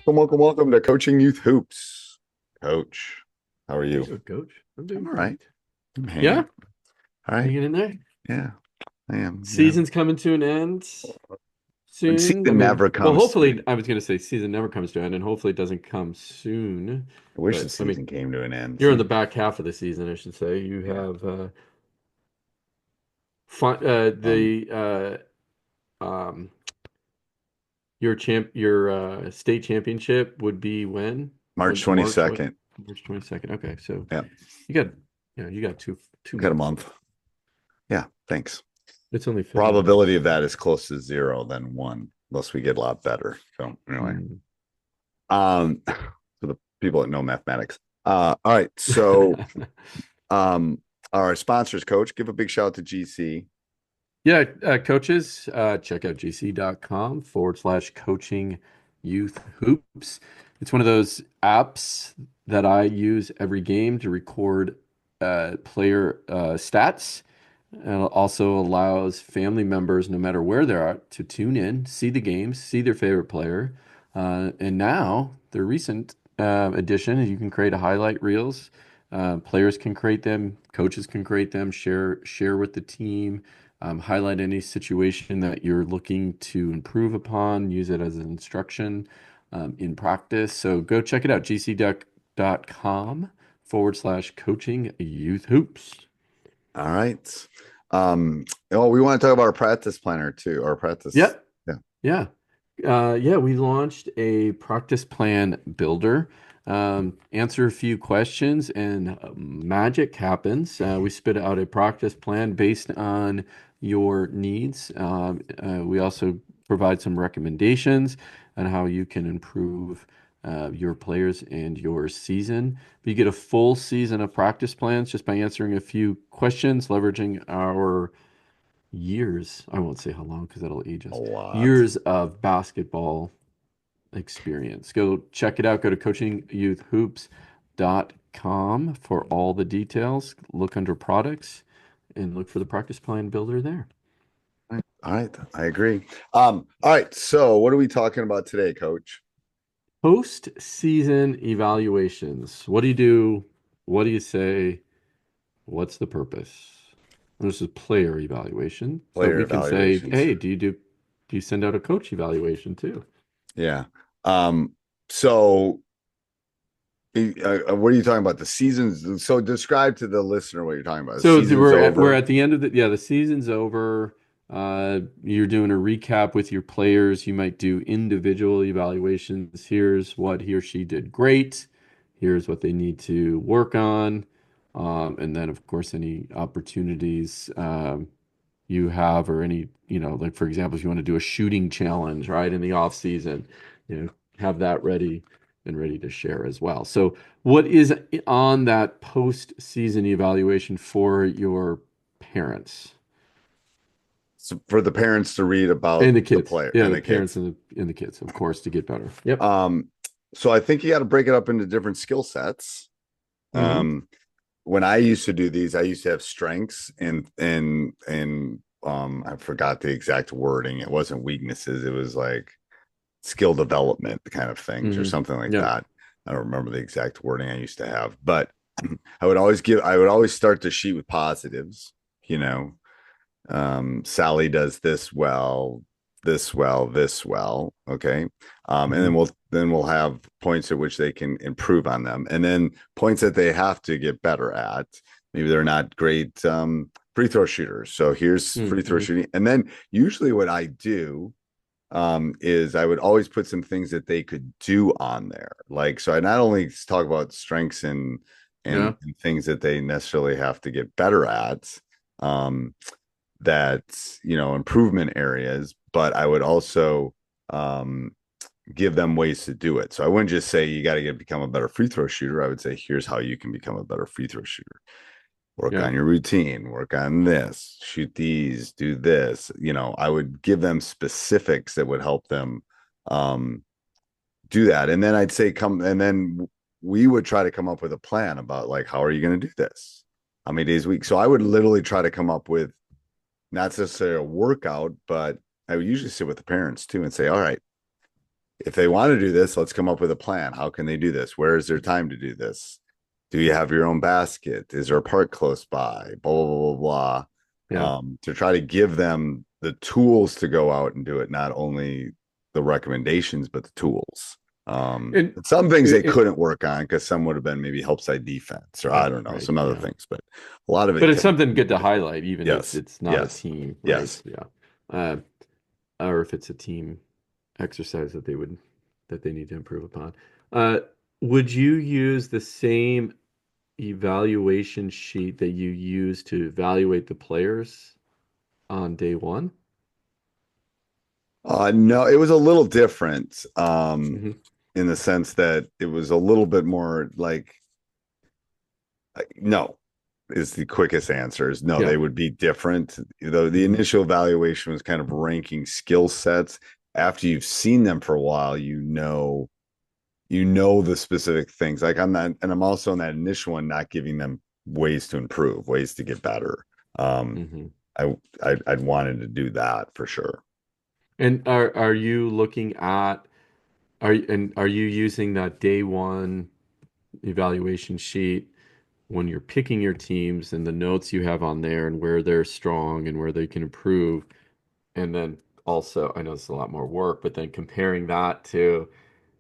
Welcome to Coaching Youth Hoops. Coach, how are How you you? doing, Coach? I'm doing I'm all right. great. I'm hanging. Yeah, All right. hanging in there. Yeah, I am. Season's coming to an end soon. I Season mean, never well, comes hopefully, soon. I was going to say season never comes to an end, and hopefully it doesn't come soon. I wish the But I mean, season came to an end. you're in the back half of the season, I should say. You Yeah. have Um, the your state championship would be when? March When March what? 22nd. March 22nd. Okay, so Yeah, you got you got two got a months. month. Yeah, thanks. It's only February, Probability of so. that is close to zero than one, unless we get a lot better. So anyway, Hmm. for the people that know mathematics. All right. So um our sponsors, coach, give a big shout out to GC. Yeah, coaches, check out gc.com/coaching youth hoops. It's one of those apps that I use every game to record player stats. And it also allows family members, no matter where they are, to tune in, see the games, see their favorite player. And now, the recent addition is you can create a highlight reels. Players can create them, coaches can create them, share with the team, highlight any situation that you're looking to improve upon, use it as an instruction in practice. So go check it out, gc.com/coaching youth hoops. All right. Oh, we want to talk about our practice planner too, or practice. Yep. Yeah. Yeah. Yeah, we launched a practice plan builder. Answer a few questions and magic happens. We spit out a practice plan based on your needs. We also provide some recommendations on how you can improve your players and your season. But you get a full season of practice plans just by answering a few questions, leveraging our years. I won't say how long because that'll age A us. lot. Years of basketball experience. Go check it out. Go to coachingyouthhoops.com for all the details. Look under products and look for the practice plan builder there. All right. I agree. All right. So what are we talking about today, coach? Post-season evaluations. What do you do? What do you say? What's the purpose? This is player evaluation. So Player we can say, evaluations. hey, do you send out a coach evaluation too? Yeah. So what are you talking about? The seasons. So describe to the listener what you're talking about. The So season's we're over. at the end of the season's over. You're doing a recap with your players. You might do individual evaluations. Here's what he or she did great. Here's what they need to work on. And then of course any opportunities you have or any, like for example, if you want to do a shooting challenge, right, in the off season, have that ready and ready to share as well. So what is on that post-season evaluation for your parents So for the parents to read about and the the kids? player Yeah, and the the parents kids. and the kids, of course, to get better. Yep. Um, so I think you got to break it up into different skill sets. Hmm. Um, when I used to do these, I used to have strengths and I forgot the exact wording. It wasn't weaknesses. It was like skill development kind of things or Hmm. something like Yep. that. I don't remember the exact wording I used to have, but I would always start the sheet with positives, you know. Sally does this well, this well, this well. Okay. And Hmm. then we'll have points at which they can improve on them. And then points that they have to get better at. Maybe they're not great free throw shooters. So here's free throw Hmm. shooting. And then usually what I do is I would always put some things that they could do on there. Like, so I not only talk about strengths Yeah. and things that they necessarily have to get better at, um, that, improvement areas, but I would also um, give them ways to do it. So I wouldn't just say you got to become a better free throw shooter. I would say, here's how you can become a better free throw shooter. Work Yeah. on your routine, work on this, shoot these, do this. I would give them specifics that would help them um, do that. And then I'd say, and then we would try to come up with a plan about like, how are you going to do this? How many days a week? So I would literally try to come up with not necessarily a workout, but I would usually sit with the parents too and say, all right, if they want to do this, let's come up with a plan. How can they do this? Where is their time to do this? Do you have your own basket? Is there a park close by? Blah, blah, blah, blah, Yeah. to try to give them the tools to go out and do it, not only the recommendations, but the tools. And Some things they it, couldn't work on because some would have been maybe help side defense or I right, don't know, right. some other Yeah. things, but a lot of But it it's can something be good to different. highlight, even if Yes, it's not a yes, team, right? yes. Yeah. Uh, or if it's a team exercise that they need to improve upon. Uh, would you use the same evaluation sheet that you use to evaluate the players on day one? No, it was a little different, Hmm. in the sense that it was a little bit more like no is the quickest answer is no, Yeah. they would be different. Though the Hmm. initial evaluation was kind of ranking skill sets. After you've seen them for a while, you know the specific things. Like I'm not, and I'm also in that initial one, not giving them ways to improve, ways to get better. Um, Hmm. I'd wanted to do that for sure. And are you looking at are you using that day one evaluation sheet when you're picking your teams and the notes you have on there and where they're strong and where they can improve? And then also, I know it's a lot more work, but then comparing that to,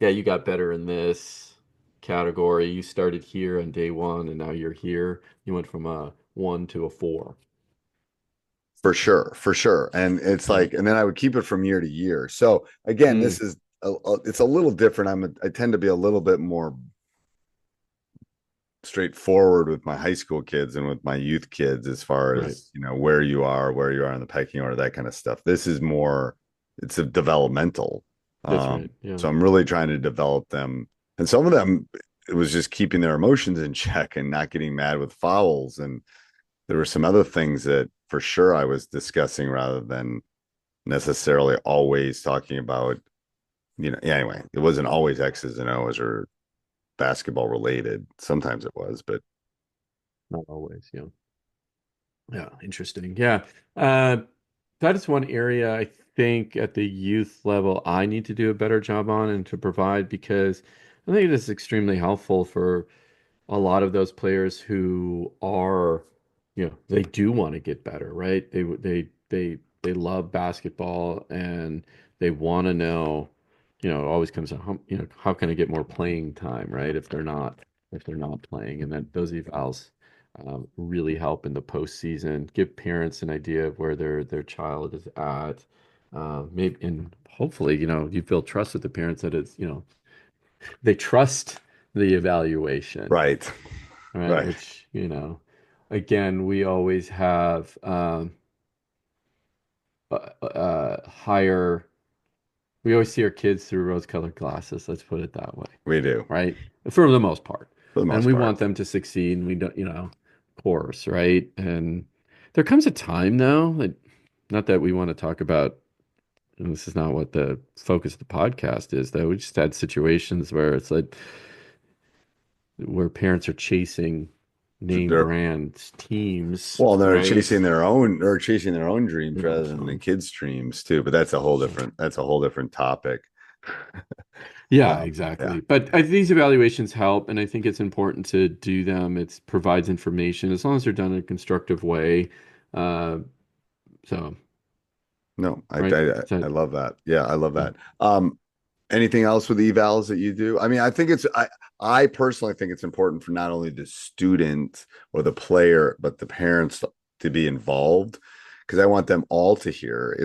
yeah, you got better in this category. You started here on day one and now you're here. You went from a one to a four. For sure, for sure. And it's Yeah. like, and then I would keep it from year to year. So again, Mm, this is it's a little different. I tend to be a little bit more straightforward with my high school kids and with my youth kids as far right. as, where you are in the pecking order, that kind of stuff. This is more, it's a developmental. That's right. Yeah. So I'm really trying to develop them. And some of them, it was just keeping their emotions in check and not getting mad with fouls. And there were some other things that for sure I was discussing rather than necessarily always talking about, yeah, anyway, it wasn't always X's and O's or basketball related. Sometimes it was, but Not always. Yeah. Yeah. Interesting. Yeah. Uh, that is one area I think at the youth level I need to do a better job on and to provide because I think it is extremely helpful for a lot of those players who are, they do want to get better, right? They love basketball and they want to know, it always comes to how can I get more playing time, right? If they're not playing, and then those evals really help in the postseason, give parents an idea of where their child is at. Maybe and hopefully, you build trust with the parents that they trust the evaluation, right, right? right. Which, again, we always have higher, we always see our kids through rose-colored glasses, let's put it that way, We do right? For the most part. for the And most we part. want them to succeed, and we don't, of course, right? And there comes a time, though, not that we want to talk about, and this is not what the focus of the podcast is, though. We just had situations where it's like, where parents are chasing name They're brand teams, well, right? they're chasing their own dreams Yeah, rather than the so kids' dreams too. But that's a whole different topic. yeah, exactly. Yeah, But these evaluations help, and I think it's important to do them. It provides information as long as they're done in a constructive way. Uh, so, no, right? So, I love that. Yeah, I love yeah. that. Anything else with evals that you do? I mean, I personally think it's important for not only the student or the player, but the parents to be involved because I want them all to hear.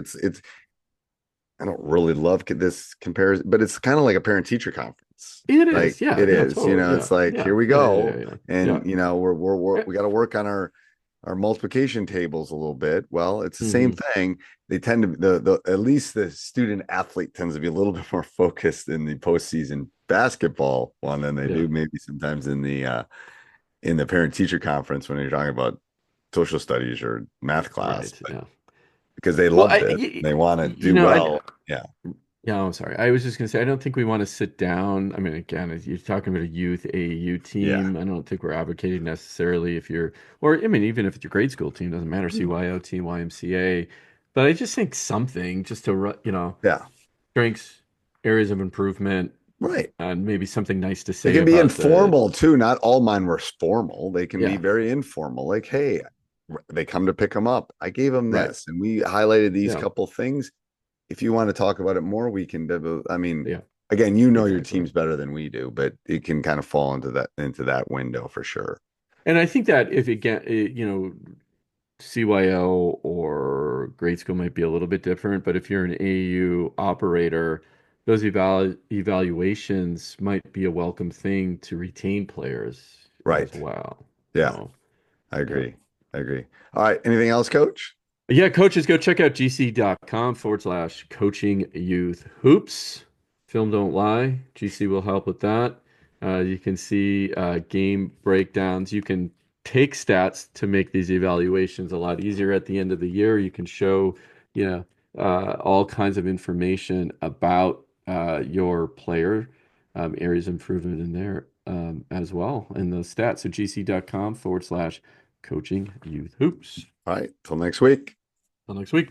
I don't really love this comparison, but it's kind of like a parent teacher conference. It Like is. Yeah, it no, is, totally. Yeah, it's like yeah, here we yeah, yeah, go, yeah, yeah. and Yeah. we got to work on our multiplication tables a little bit. Well, it's the same Hmm. thing. They tend to the at least the student athlete tends to be a little bit more focused in the postseason basketball one than they Yeah, do maybe sometimes in the parent teacher conference when you're talking about social studies or math class, right. Yeah. because they Well, loved it. They want to do I well. Yeah. yeah, I'm sorry. I was just gonna say I don't think we want to sit down. I mean, again, as you're talking about a youth AAU Yeah. team, I don't think we're advocating necessarily if you're, or I mean, even if it's your grade school team, doesn't matter, CYO team, YMCA. But I just think something just to, Yeah. strengths. areas of improvement, Right. and maybe something nice to They say can be about the informal too. Not all mine were formal. They can be yeah, very informal. Like, hey, they come to pick them up. I gave them right. this, and we highlighted these Yeah. couple things. If you want to talk about it more, we can. I mean, Yeah, again, you know your exactly. teams better than we do, but it can kind of fall into that window for sure. And I think that if it get, CYO or grade school might be a little bit different, but if you're an AU operator, those evaluations might be a welcome thing to retain players as Right. well. Yeah, So, I yeah. agree. I agree. All right. Anything else, Coach? Yeah, coaches, go check out gc.com/coaching youth hoops. Film don't lie. GC will help with that. You can see game breakdowns. You can take stats to make these evaluations a lot easier at the end of the year. You can show, you know, all kinds of information about your player, areas of improvement in there as well, in those stats. So gc.com/coaching youth hoops. All right. Till next week. Till next week.